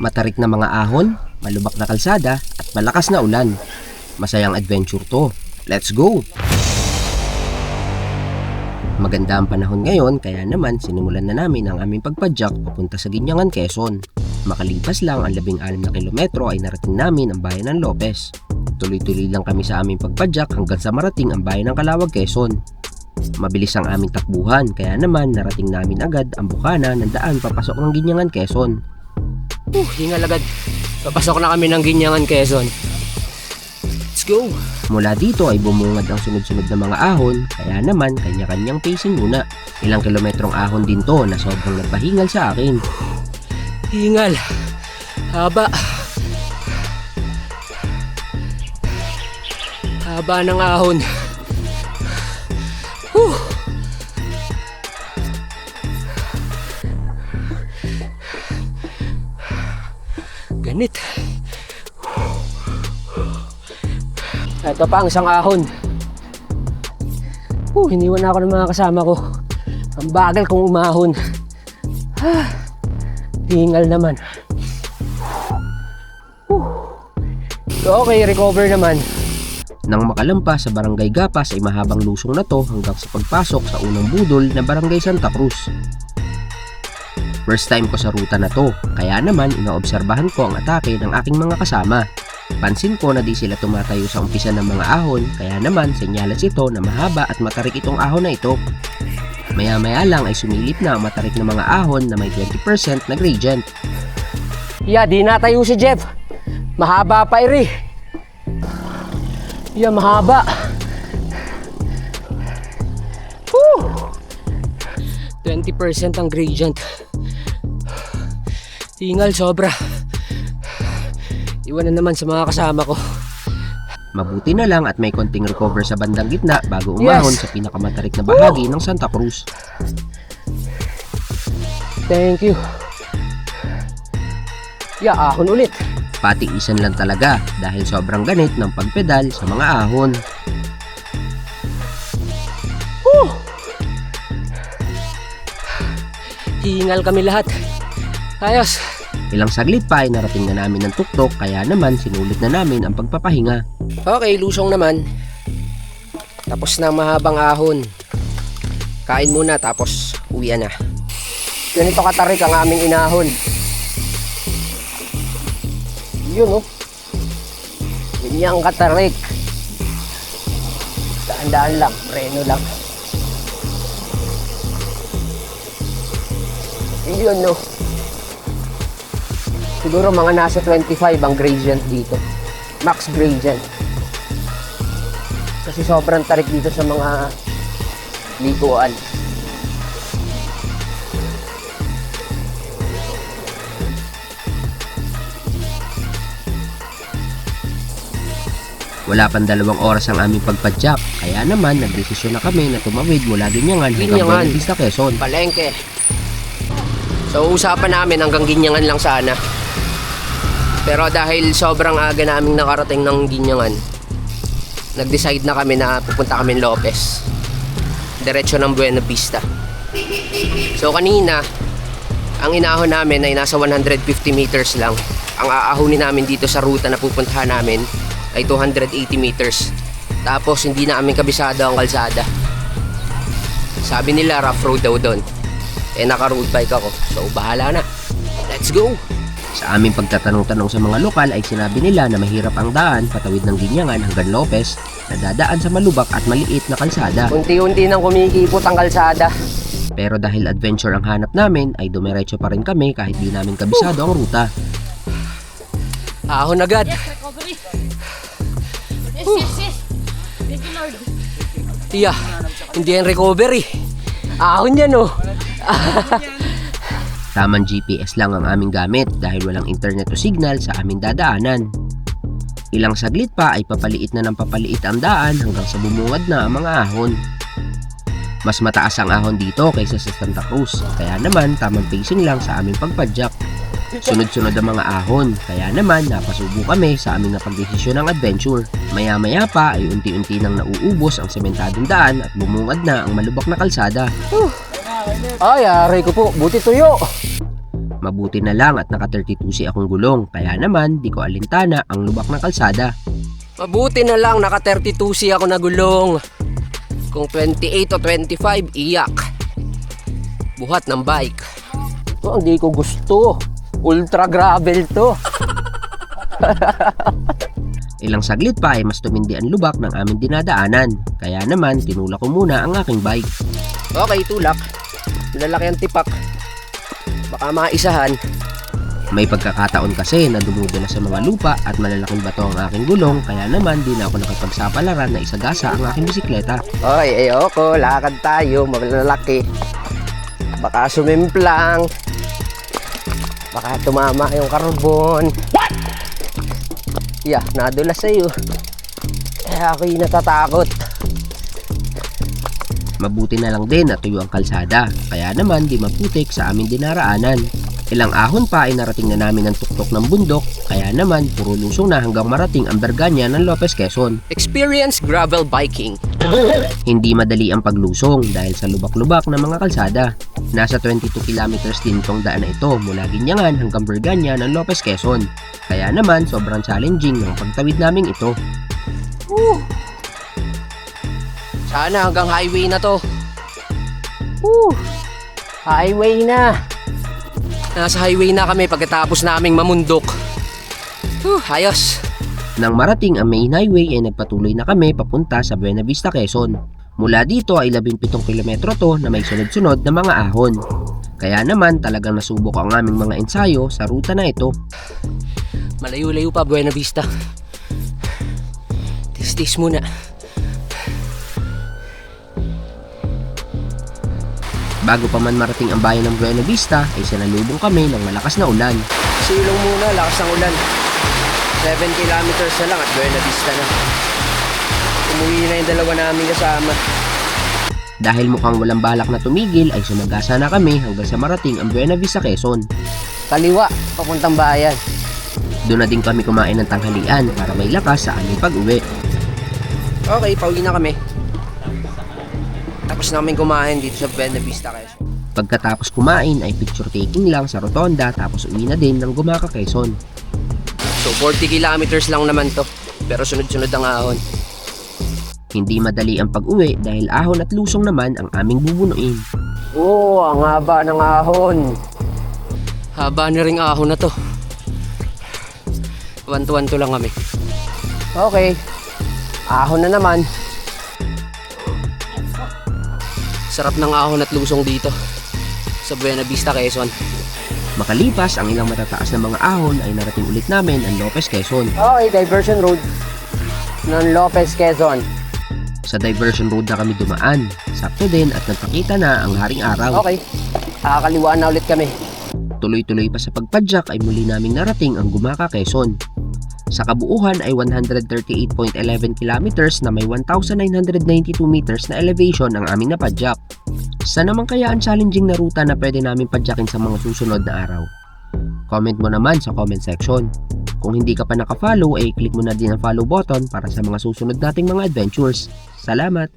Matarik na mga ahon, malubak na kalsada at malakas na ulan. Masayang adventure to. Let's go! Maganda ang panahon ngayon kaya naman sinimulan na namin ang aming pagpadyak papunta sa Ginyangan, Quezon. Makalipas lang ang 16 na kilometro ay narating namin ang bayan ng Lopez. Tuloy-tuloy lang kami sa aming pagpadyak hanggang sa marating ang bayan ng Calauag, Quezon. Mabilis ang aming takbuhan kaya naman narating namin agad ang bukana ng daan papasok ng Ginyangan, Quezon. Hingal agad. Papasok na kami ng Ginyangan, Quezon. Let's go! Mula dito ay bumungad ang sunod-sunod na mga ahon kaya naman kanya-kanyang pacing muna. Ilang kilometrong ahon din to na sobrang nagpahingal sa akin. Hingal. Haba. Haba ng ahon. Ganit. Ito pa ang isang ahon. Hiniwan na ako ng mga kasama ko. Ang bagal kong umahon. Hingal naman. Okay, recover naman. Nang makalampas sa Barangay Gapas ay mahabang lusong na to hanggang sa pagpasok sa unang budol na Barangay Santa Cruz. First time ko sa ruta na to, kaya naman inaobserbahan ko ang atake ng aking mga kasama. Pansin ko na di sila tumatayo sa umpisa ng mga ahon, kaya naman senyalas ito na mahaba at matarik itong ahon na ito. Maya-maya lang ay sumilip na ang matarik na mga ahon na may 20% na gradient. Di natayo si Jeff. Mahaba pa iri. Mahaba. 20% ang gradient. Hingal sobra. Iwan na naman sa mga kasama ko. Mabuti na lang at may konting recover sa bandang gitna bago umahon sa pinakamatarik na bahagi ng Santa Cruz. Thank you. Ahon ulit. Patiisan lang talaga dahil sobrang ganit ng pagpedal sa mga ahon. Hingal kami lahat. Ayos. Ilang saglit pa ay narating na namin ng tuktok kaya naman sinulit na namin ang pagpapahinga. Okay, lusong naman. Tapos na ang mahabang ahon. Kain muna tapos uwian na. Ganito katarik ang aming inahon. Yun Ganyan katarik. Daan-daan lang, preno lang. Yun Siguro mga nasa 25 ang gradient dito. Max gradient. Kasi sobrang tarik dito sa mga likuan. Wala pang 2 oras ang aming pagpadyak, kaya naman nagdesisyon na kami na tumawid mula Ginyangan hanggang Buena Vista, Quezon. Palengke. So usapan namin hanggang Ginyangan lang sana. Pero dahil sobrang aga naming nakarating ng Ginyangan, nag-decide na kami na pupunta kami ng Lopez. Diretso ng Buena Vista. So kanina, ang inahon namin ay nasa 150 meters lang. Ang aahonin namin dito sa ruta na pupuntahan namin ay 280 meters. Tapos hindi na amin kabisado ang kalsada. Sabi nila rough road daw doon. Naka-road bike ako. So bahala na. Let's go! Sa aming pagtatanong-tanong sa mga lokal ay sinabi nila na mahirap ang daan patawid ng Ginyangan hanggang Lopez na dadaan sa malubak at maliit na kalsada. Unti-unti nang kumikipot ang kalsada. Pero dahil adventure ang hanap namin ay dumiretso pa rin kami kahit di namin kabisado ang ruta. Ahon agad. Recovery. Yes. Thank you, Lord. Tiya, hindi yan recovery. Ahon yan Tamang GPS lang ang aming gamit dahil walang internet o signal sa aming dadaanan. Ilang saglit pa ay papaliit na ng papaliit ang daan hanggang sa bumungad na ang mga ahon. Mas mataas ang ahon dito kaysa sa Santa Cruz, kaya naman tamang pacing lang sa aming pagpadyak. Sunod-sunod ang mga ahon, kaya naman napasubo kami sa aming napagdesisyon ng adventure. Maya-maya pa ay unti-unti nang nauubos ang sementadong daan at bumungad na ang malubak na kalsada. Ay, aray ko po, buti tuyo. Mabuti na lang at naka 32C akong gulong, kaya naman di ko alintana ang lubak ng kalsada. Mabuti na lang naka 32C ako na gulong. Kung 28 o 25, iyak. Buhat ng bike. Oh, hindi ko gusto. Ultra gravel to. Ilang saglit pa ay mas tumindi ang lubak ng aming dinadaanan, kaya naman tinulak ko muna ang aking bike. Okay, tulak. Lalaki ang tipak. Baka maisahan. May pagkakataon kasi na dumudula sa mga lupa at malalaking bato ang aking gulong, kaya naman di na ako nakapagsapalaran na isagasa ang aking bisikleta. Oy, ayoko. Lakad tayo. Malalaki. Baka sumimplang. Baka tumama yung karbon. What? Yeah, nadulas sa'yo. Kaya ako'y natatakot. Mabuti na lang din na tuyo ang kalsada, kaya naman di maputik sa aming dinaraanan. Ilang ahon pa ay narating na namin ang tuktok ng bundok, kaya naman puro lusong na hanggang marating ang Berganya ng Lopez, Quezon. Experience gravel biking. Hindi madali ang paglusong dahil sa lubak-lubak ng mga kalsada. Nasa 22 kilometers din tong daan na ito mula Ginyangan hanggang Berganya ng Lopez, Quezon. Kaya naman sobrang challenging ang pagtawid naming ito. Sana hanggang highway na to. Highway na. Nasa highway na kami pagkatapos naming mamundok. Ayos. Nang marating ang main highway ay nagpatuloy na kami papunta sa Buena Vista, Quezon. Mula dito ay 17 kilometro to na may sunod-sunod na mga ahon. Kaya naman talagang nasubok ang aming mga ensayo sa ruta na ito. Malayo-layo pa Buena Vista. Tis-tis muna. Bago pa man marating ang bayan ng Buena Vista ay sinalubong kami ng malakas na ulan. Silong muna, lakas ng ulan. 7 kilometers na lang at Buena Vista na. Umuwi na yung dalawa namin kasama. Dahil mukhang walang balak na tumigil ay sumagasa na kami hanggang sa marating ang Buena Vista, Quezon. Kaliwa, papuntang bayan. Doon na din kami kumain ng tanghalian para may lakas sa aming pag-uwi. Okay, pauwi na kami. Tapos namin kumain dito sa Buena Vista, Quezon. Pagkatapos kumain ay picture taking lang sa rotonda tapos uwi na din ng Gumaca, Quezon. So 40 kilometers lang naman to. Pero sunod-sunod ang ahon. Hindi madali ang pag-uwi dahil ahon at lusong naman ang aming bubunuin. Ang haba ng ahon. Haba na ring ahon na to. Tuwan-tuwan to lang kami. Okay. Ahon na naman. Sarap ng ahon at lusong dito sa Buena Vista, Quezon. Makalipas ang ilang matataas na mga ahon ay narating ulit namin ang Lopez, Quezon. Okay, diversion road ng Lopez, Quezon. Sa diversion road na kami dumaan. Sakto din at nagpakita na ang haring araw. Okay, kakaliwaan na ulit kami. Tuloy-tuloy pa sa pagpadyak ay muli naming narating ang Gumaca, Quezon. Sa kabuuhan ay 138.11 kilometers na may 1,992 meters na elevation ang aming napadyak. Sana naman kaya ang challenging na ruta na pwede namin padyakin sa mga susunod na araw? Comment mo naman sa comment section. Kung hindi ka pa nakafollow ay click mo na din ang follow button para sa mga susunod nating mga adventures. Salamat!